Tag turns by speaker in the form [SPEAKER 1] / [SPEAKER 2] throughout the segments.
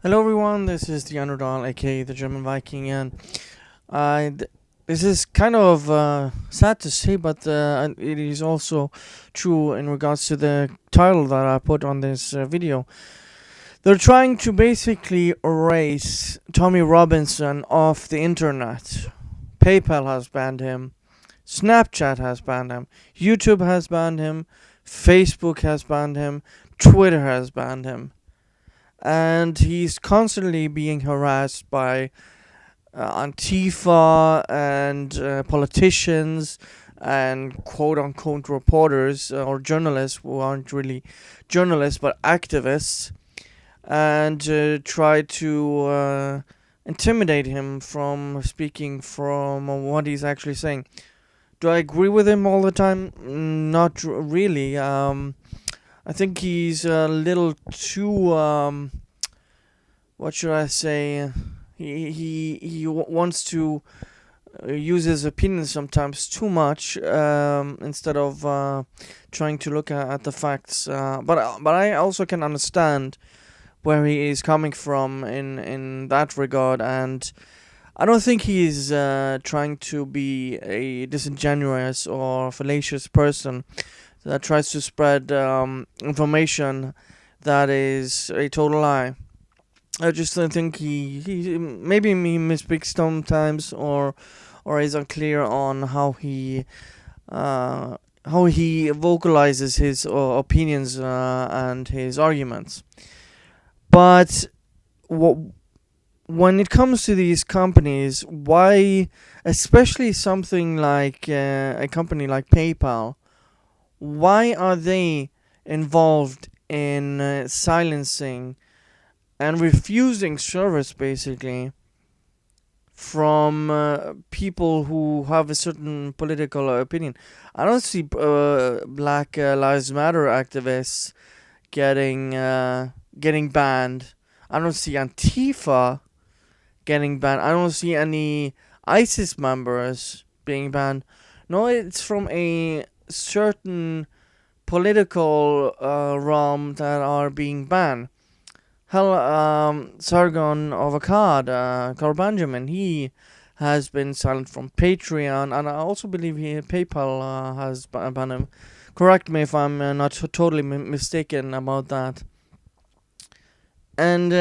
[SPEAKER 1] Hello everyone, this is the Underdog, aka the German Viking, and this is kind of sad to say, but it is also true in regards to the title that I put on this video. They're trying to basically erase Tommy Robinson off the internet. PayPal has banned him, Snapchat has banned him, YouTube has banned him, Facebook has banned him, Twitter has banned him, and he's constantly being harassed by Antifa and politicians and quote unquote reporters or journalists who aren't really journalists but activists, and try to intimidate him from speaking from what he's actually saying. Do I agree with him all the time? Not really. I think he's a little too what should I say? He wants to use his opinions sometimes too much, instead of trying to look at the facts. But I also can understand where he is coming from in that regard, and I don't think he's trying to be a disingenuous or fallacious person that tries to spread information that is a total lie. I just don't think he maybe he misspeaks sometimes, or is unclear on how he vocalizes his opinions and his arguments. But when it comes to these companies, why, especially something like a company like PayPal, why are they involved in silencing and refusing service basically from people who have a certain political opinion? I don't see Black Lives Matter activists getting banned. I don't see Antifa getting banned. I don't see any ISIS members being banned. No, it's from a certain political realm that are being banned. Hell, Sargon of Akkad, Carl Benjamin, he has been silent from Patreon, and I also believe PayPal has banned him. Correct me if I'm not totally mistaken about that. And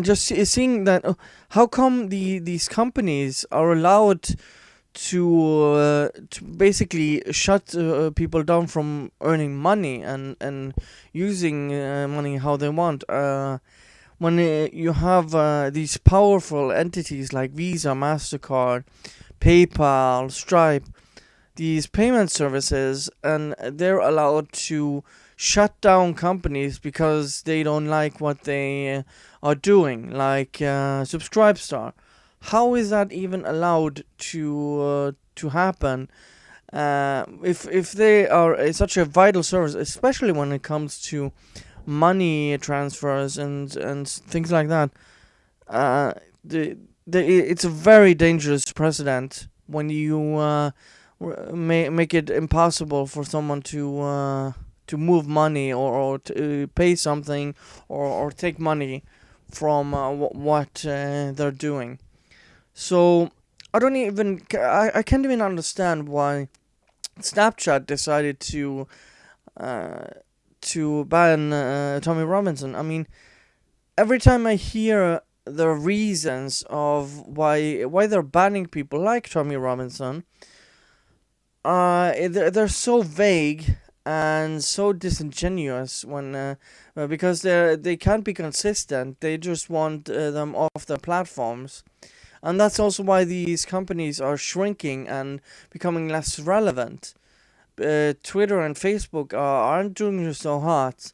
[SPEAKER 1] just seeing that, how come these companies are allowed to basically shut people down from earning money and using money how they want, when you have these powerful entities like Visa, MasterCard, PayPal, Stripe, these payment services, and they're allowed to shut down companies because they don't like what they are doing, like Subscribestar. How is that even allowed to happen? If they are such a vital service, especially when it comes to money transfers and things like that, uh, the, it's a very dangerous precedent when you make it impossible for someone to move money, or to pay something, or take money from what they're doing. So I can't even understand why Snapchat decided uh, to ban Tommy Robinson. I mean, every time I hear the reasons of why they're banning people like Tommy Robinson, they're so vague and so disingenuous when because they can't be consistent. They just want them off their platforms, and that's also why these companies are shrinking and becoming less relevant. Twitter and Facebook aren't doing so hot,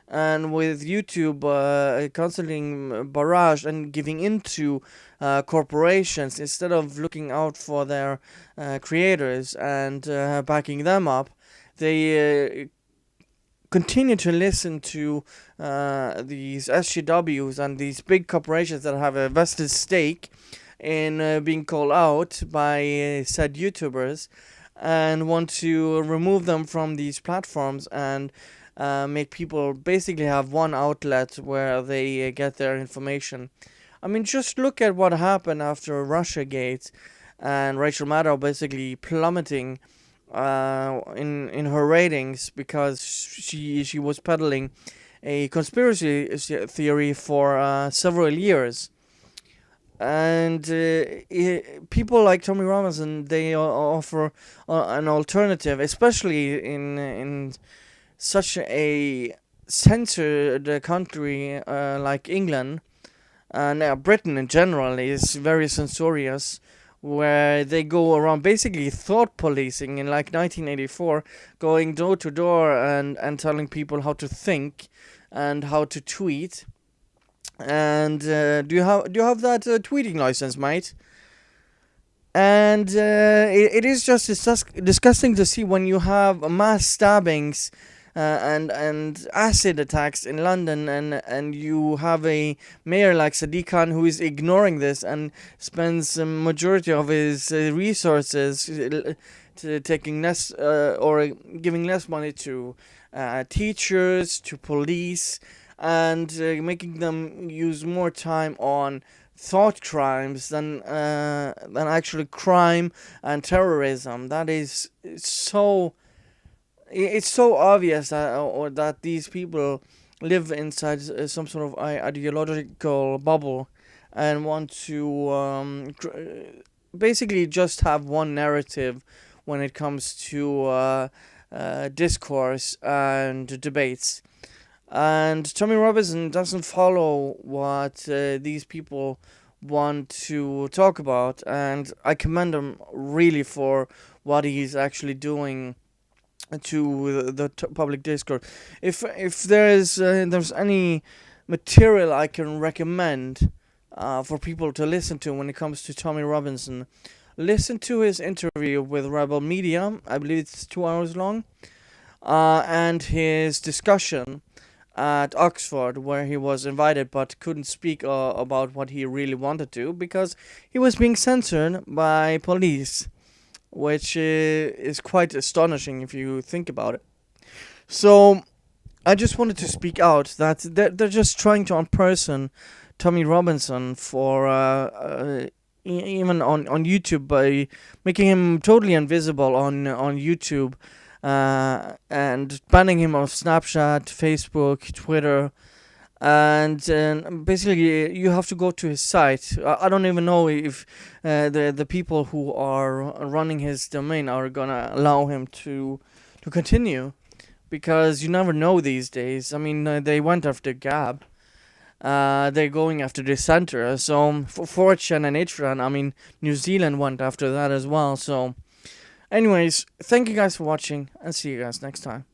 [SPEAKER 1] and with YouTube constantly barrage and giving into corporations instead of looking out for their creators and backing them up, they continue to listen to these SGWs and these big corporations that have a vested stake in being called out by said YouTubers, and want to remove them from these platforms and make people basically have one outlet where they get their information. I mean, just look at what happened after Russiagate and Rachel Maddow basically plummeting in her ratings because she was peddling a conspiracy theory for several years. And people like Tommy Robinson, they offer an alternative, especially in such a censored country like England, and Britain in general is very censorious, where they go around basically thought policing in like 1984, going door to door and telling people how to think and how to tweet. And do you have that tweeting license, mate? And it is just disgusting to see when you have mass stabbings and acid attacks in London, and you have a mayor like Sadiq Khan who is ignoring this and spends a majority of his resources to taking less or giving less money to teachers, to police, and making them use more time on thought crimes than actually crime and terrorism. That is so. It's so obvious that or that these people live inside some sort of ideological bubble and want to basically just have one narrative when it comes to discourse and debates. And Tommy Robinson doesn't follow what these people want to talk about, and I commend him really for what he's actually doing to the public discourse. If there's any material I can recommend for people to listen to when it comes to Tommy Robinson, listen to his interview with Rebel Media. I believe it's 2 hours long, and his discussion at Oxford, where he was invited but couldn't speak about what he really wanted to because he was being censored by police, which is quite astonishing if you think about it. So I just wanted to speak out that they're just trying to unperson Tommy Robinson for even on YouTube by making him totally invisible on YouTube, and banning him on Snapchat, Facebook, Twitter, and basically you have to go to his site. I don't even know if the people who are running his domain are gonna allow him to continue, because you never know these days. I mean, they went after Gab. They're going after the center. So for 4chan and 8chan, I mean, New Zealand went after that as well. So anyways, thank you guys for watching, and see you guys next time.